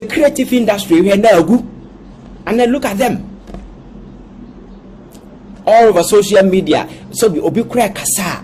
creative industry we now go, and then look at them. All over social media, so we obi kura kasa.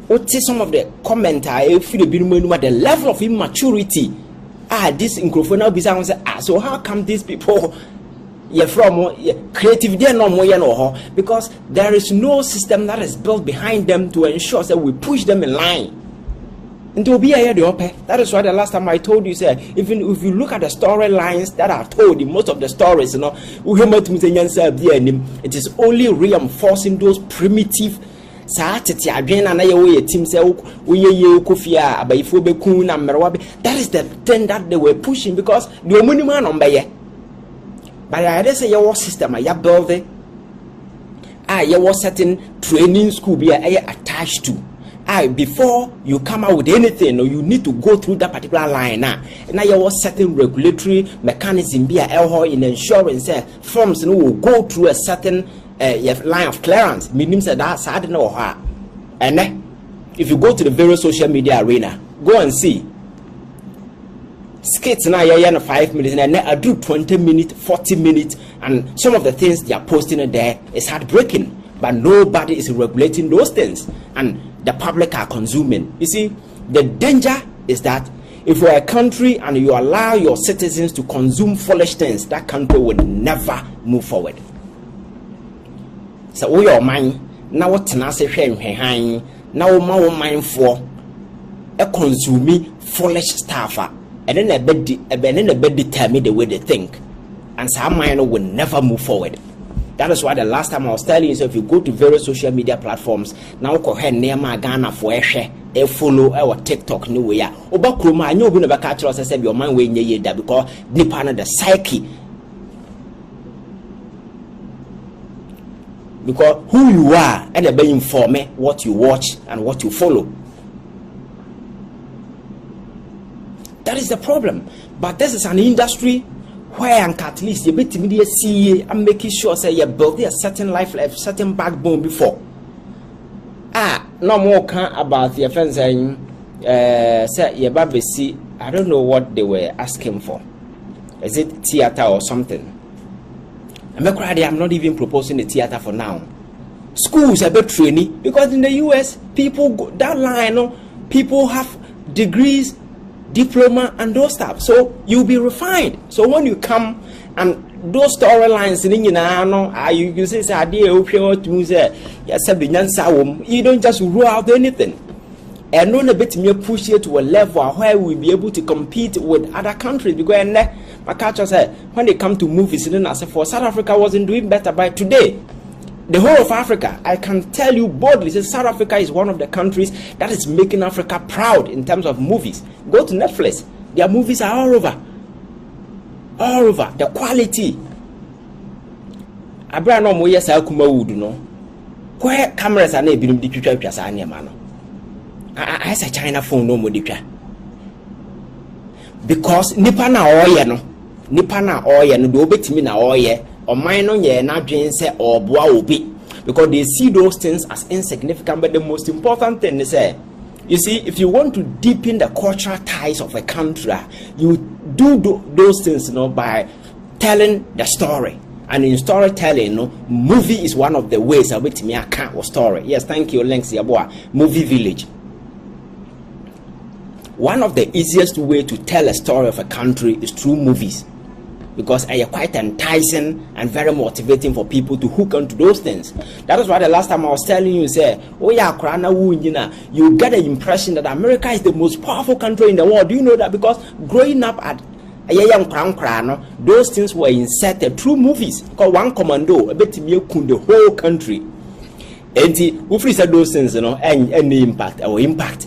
What say some of the comment I feel the level of immaturity. This microphone now be say, so how come these people from creative they no more because there is no system that is built behind them to ensure that we push them in line. And to be here the upper. That is why the last time I told you, say, even if you look at the storylines that are told in most of the stories, it is only reinforcing those primitive. That is the thing that they were pushing because the only man on by. But I say your system, I build it. You was certain training school be attached to. Before you come out with anything, or you need to go through that particular line now. And now you was certain regulatory mechanism be in insurance firms will go through a certain line of clearance. Meaning that I don't know how. And if you go to the various social media arena, go and see. Skits now you 5 minutes and I do 20 minutes, 40 minutes, and some of the things they are posting there is heartbreaking. But nobody is regulating those things, and the public are consuming. You see, the danger is that if you're a country and you allow your citizens to consume foolish things, that country will never move forward. So we are mind now what tenacity behind now more mind for a consuming foolish stuff, and then a bed determine the way they think, and some mind will never move forward. That is why the last time I was telling you, so if you go to various social media platforms, now go ahead near my Ghana for a share, a follow our TikTok new way. Obakruma, I know we never catch us. I said your mind way near that because depend the psyche. Because who you are and be informed what you watch and what you follow. That is the problem. But this is an industry where at least you bet me see and making sure say you build a certain life, a certain backbone before. No more can about the offense saying say your baby see. I don't know what they were asking for. Is it theater or something? I'm not even proposing a theater for now. Schools are about training because in the US people go that line, people have degrees, diploma and those stuff, so you'll be refined. So when you come and those storylines you say you don't just rule out anything, and not a bit more push you to a level where we'll be able to compete with other countries. Because my culture said when they come to movies, for South Africa wasn't doing better. By today, the whole of Africa, I can tell you boldly, South Africa is one of the countries that is making Africa proud in terms of movies. Go to Netflix, their movies are all over. All over. The quality. Abraham Moya Kumawood, where cameras are not being pictures are near man. I say China phone no more because Nipana oye Nipana oye no do bet me na oye. Or mine on ye na dream say or boa obi because they see those things as insignificant. But the most important thing is you see, if you want to deepen the cultural ties of a country, you do those things by telling the story. And in storytelling, movie is one of the ways I wait me account or story. Yes, thank you, Lenks Yaboa. Movie Village. One of the easiest way to tell a story of a country is through movies. Because they are quite enticing and very motivating for people to hook onto those things. That is why the last time I was telling you, you get the impression that America is the most powerful country in the world. Do you know that? Because growing up at a young crown, those things were inserted through movies. Because one commando, a bit the whole country. And we said those things, and the impact, our impact.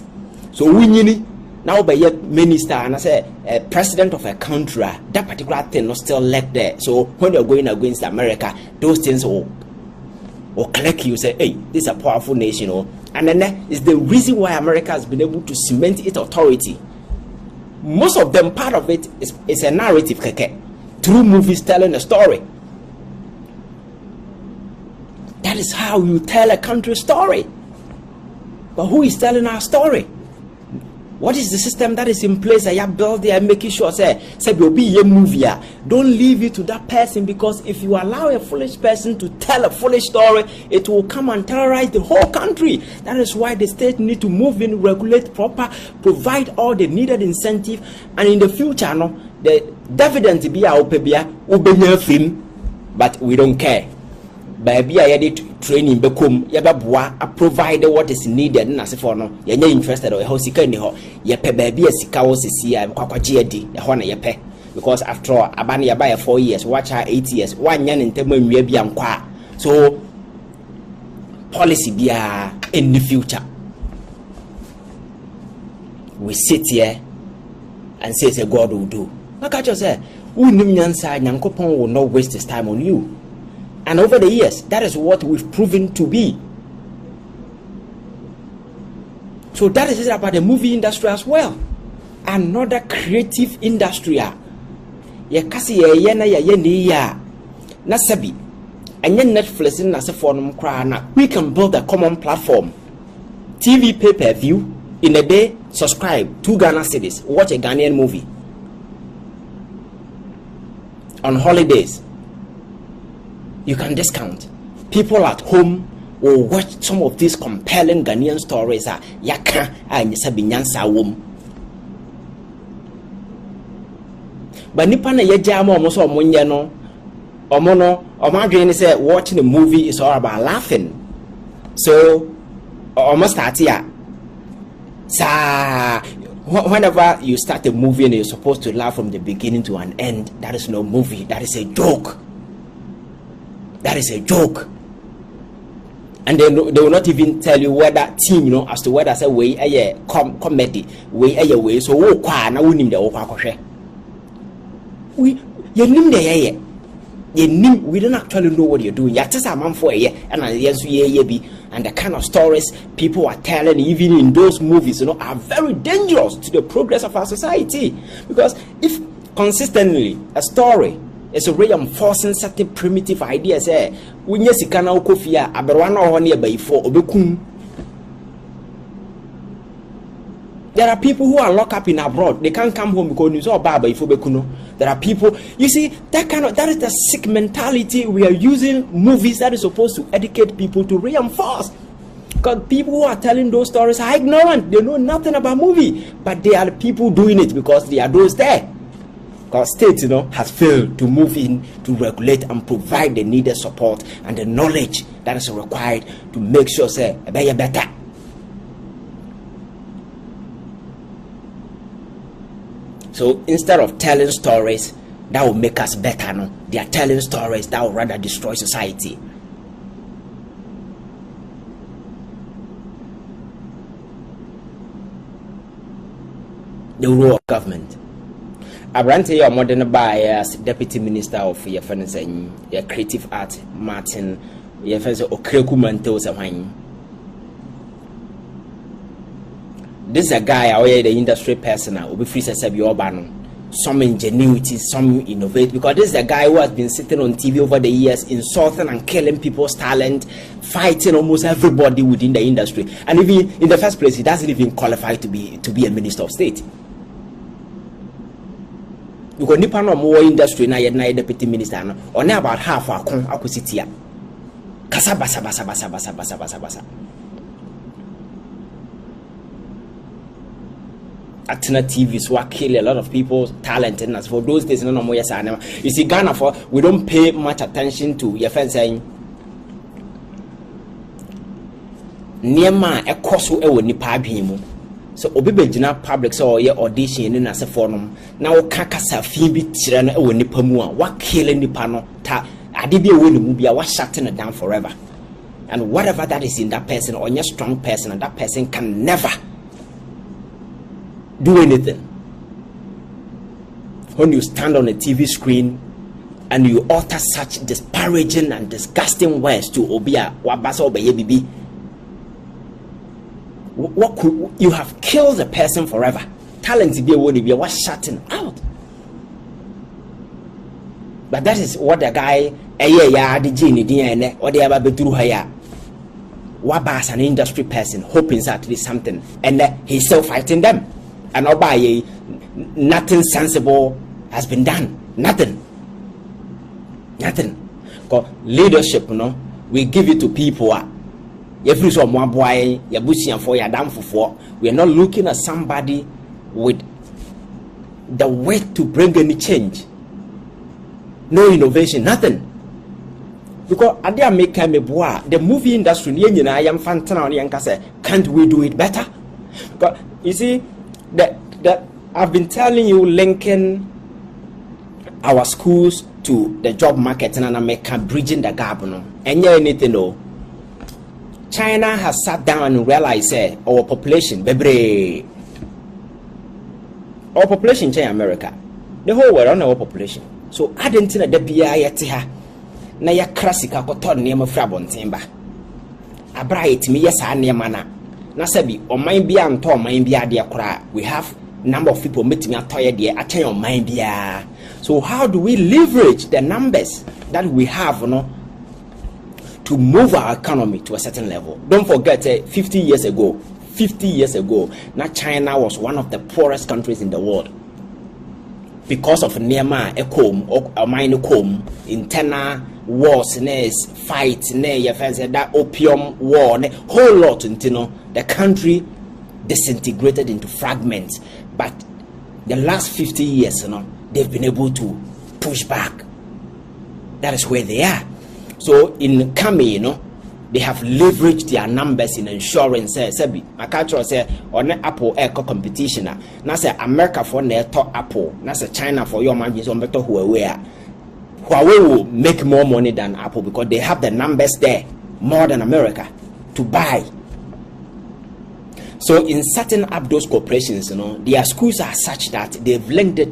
So we now by yet minister and I say president of a country, that particular thing not still left there. So when you're going against America, those things will click you, say, hey, this is a powerful nation, and then that is the reason why America has been able to cement its authority. Most of them, part of it is a narrative through movies telling a story. That is how you tell a country story. But who is telling our story? What is the system that is in place that you build there, making sure say will be a movie? Don't leave it to that person, because if you allow a foolish person to tell a foolish story, it will come and terrorize the whole country. That is why the state need to move in, regulate proper, provide all the needed incentive, and in the future, no, the dividend be our film, but we don't care. Baby, I did training become yababwa a provide what is needed na se for no ye interested or ho sika ni ho ye pe baby asika wo sisi ya kwakwaje adi e ho na ye pe, because after all abane ya buy 4 years watch her 8 years wanya ne ntem anwia bia nkwa. So policy bia in the future, we sit here and say God will do. Like I just said, unim nyansa nyankopon will not waste his time on you. And over the years, that is what we've proven to be. So that is it about the movie industry as well. Another creative industry. Ya kasi ya na ya ni ya na sabi. And then Netflix in as a forum krana. We can build a common platform. TV pay-per-view in a day. Subscribe 2 Ghana cedis. Watch a Ghanaian movie. On holidays, you can discount. People at home will watch some of these compelling Ghanaian stories. Yaka and Sabinyansa wom. But Nipana Yajamo almost or Munyano or Mono or Marjorie said watching a movie is all about laughing. So almost start here. Whenever you start a movie and you're supposed to laugh from the beginning to an end, that is no movie, that is a joke. That is a joke. And they will not even tell you whether team, as to whether say way a comedy, way a way. So we don't actually know what you're doing. You're just a man for a year, and the kind of stories people are telling, even in those movies, are very dangerous to the progress of our society. Because if consistently a story is a reinforcing certain primitive ideas, when you see kana ukofia aberwana ohone eba for obekun. There are people who are locked up in abroad. They can't come home because it's all baba if obekuno. There are people, you see, that is the sick mentality. We are using movies that is supposed to educate people to reinforce. Because people who are telling those stories are ignorant. They know nothing about movie, but they are the people doing it because they are those there. Because state, has failed to move in to regulate and provide the needed support and the knowledge that is required to make sure say better. So instead of telling stories that will make us better, they are telling stories that will rather destroy society. The role of government. Abrante your modern by as Deputy Minister of your Creative Art, Martin, your Okreku Manto Samhain. This is a guy out here, the industry person, will be free to say some ingenuity, some innovate, because this is a guy who has been sitting on TV over the years, insulting and killing people's talent, fighting almost everybody within the industry. And even in the first place, he doesn't even qualify to be a minister of state. Because nipa no more industry na yet na deputy minister no only about half akositia kasa basa Atena TV so kill a lot of people's talent, and as for those days no more yes. You see Ghana, for we don't pay much attention to your friend saying Niema ekoso ewo nipa adwemu. So obi begina public so ye audition ni na se fornom na wo kakasa fi bi tire no ewo nipa mu a wa kill nipa no ta ade bi ewo ne mu bia wa shut it down forever. And whatever that is in that person, or a strong person, and that person can never do anything. When you stand on a TV screen and you utter such disparaging and disgusting words to Obia Wabasa Obeye Bibi, what could you have killed the person forever? Talent to be a word was shutting out. But that is what the guy the genie DNA or the ever be through her. Wabas an industry person hoping that it is something, and he's still fighting them. and obaye, nothing sensible has been done. Nothing. Because leadership, we give it to people. Every so one boy, your bushing for your damn for. We are not looking at somebody with the weight to bring any change. No innovation, nothing. Because I dare make the movie industry, I am fantastic. Can't we do it better? But you see, that I've been telling you, linking our schools to the job market and America, bridging the gap. And yeah, anything no. China has sat down and realized our population, baby. Our population change America. The whole world on our population. So I didn't think that BIA na ya krasika koton niyama frabon timba. Abra itimi yesa niyama na sabi oman bia nto oman bia de kora. We have number of people metimi atoye de achen oman bia. So how do we leverage the numbers that we have to move our economy to a certain level? Don't forget 50 years ago, now China was one of the poorest countries in the world. Because of internal wars, fights, that opium war, whole lot, the country disintegrated into fragments. But the last 50 years, they've been able to push back. That is where they are. So in Kyei, they have leveraged their numbers in insurance. Sebi, I can't say on Apple eco competition. Now say America for their top Apple. Now say China for your man is on better Huawei. Huawei will make more money than Apple because they have the numbers there more than America to buy. So in setting up those corporations, their schools are such that they've linked it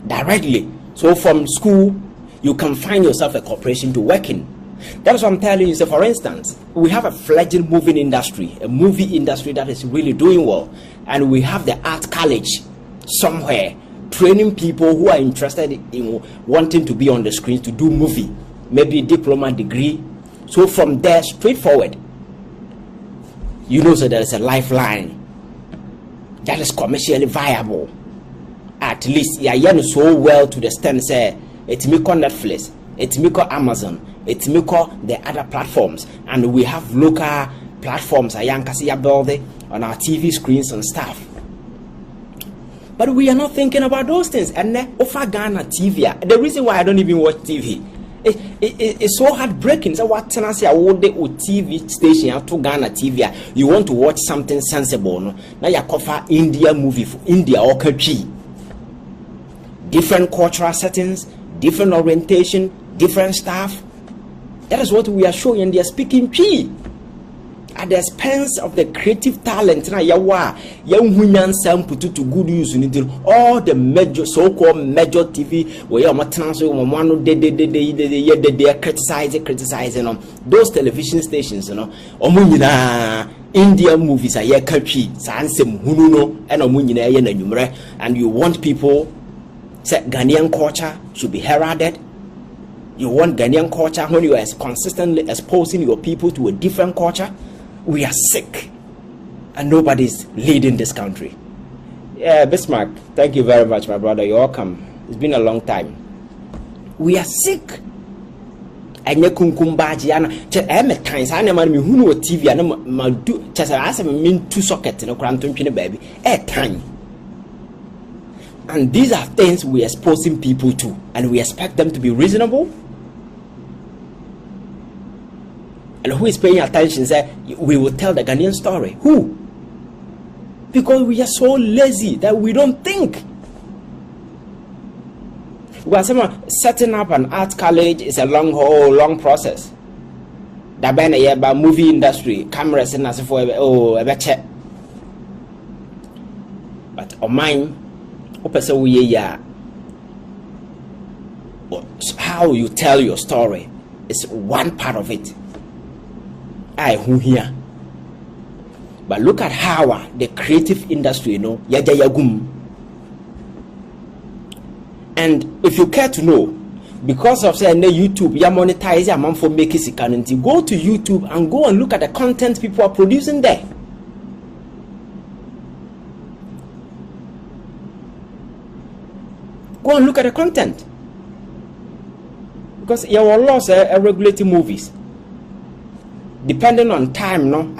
directly. So from school, you can find yourself a corporation to work in. That's what I'm telling you. So for instance, we have a fledgling movie industry that is really doing well. And we have the art college somewhere training people who are interested in wanting to be on the screen to do movie, maybe diploma degree. So from there, straightforward, so there is a lifeline that is commercially viable. At least, so well to the extent, say, it's me on Netflix, it's me on Amazon, it's me on the other platforms, and we have local platforms, on our TV screens and stuff. But we are not thinking about those things. And offer Ghana TV. The reason why I don't even watch TV, it's so heartbreaking. So what can I say? I would TV station to Ghana TV. You want to watch something sensible? No? Now you cover India movie for India or country. Different cultural settings, different orientation, different stuff. That is what we are showing. They are speaking P at the expense of the creative talent. Na yawa young put to good use in all the major so-called major TV where you are transferring they are criticizing those television stations. Indian movies are here country and you want people say Ghanaian culture should be heralded. You want Ghanaian culture when you are consistently exposing your people to a different culture. We are sick and nobody's leading this country. Yeah, Bismarck, thank you very much, my brother. You're welcome. It's been a long time. We are sick. And you kumbaji and times I never mean who know TV and do just as I mean 2 sockets in a cranton baby. Time. And these are things we are exposing people to, and we expect them to be reasonable. And who is paying attention? Say, we will tell the Ghanaian story. Who? Because we are so lazy that we don't think. Well, setting up an art college is a long process. That been a year by movie industry, cameras and as for a check. But on mine. How you tell your story is one part of it. Who here? But look at how the creative industry, yagum. And if you care to know, because of say YouTube, you monetize your month for making security. Go to YouTube and go and look at the content people are producing there. Go and look at the content. Because your laws are regulating movies. Depending on time, no?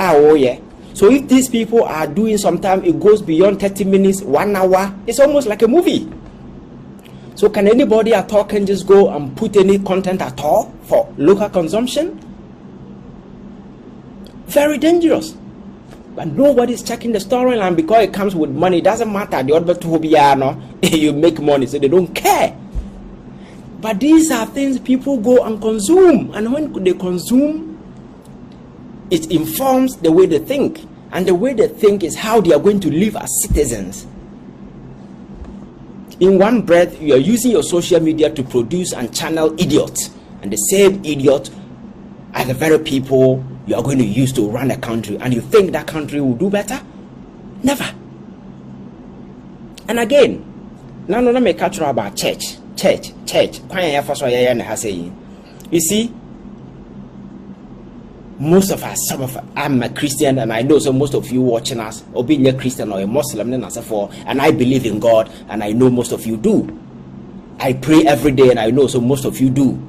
So if these people are doing sometime, it goes beyond 30 minutes, 1 hour. It's almost like a movie. So can anybody at all can just go and put any content at all for local consumption? Very dangerous. But nobody's checking the storyline because it comes with money. It doesn't matter. The other two you make money, so they don't care. But these are things people go and consume. And when they consume, it informs the way they think. And the way they think is how they are going to live as citizens. In one breath, you are using your social media to produce and channel idiots. And the same idiot are the very people you are going to use to run a country. And you think that country will do better? Never. And again, now let me catch you about church. You see, most of us, I'm a Christian, and I know so most of you watching us, or being a Christian or a Muslim, and I believe in God, and I know most of you do. I pray every day, and I know so most of you do.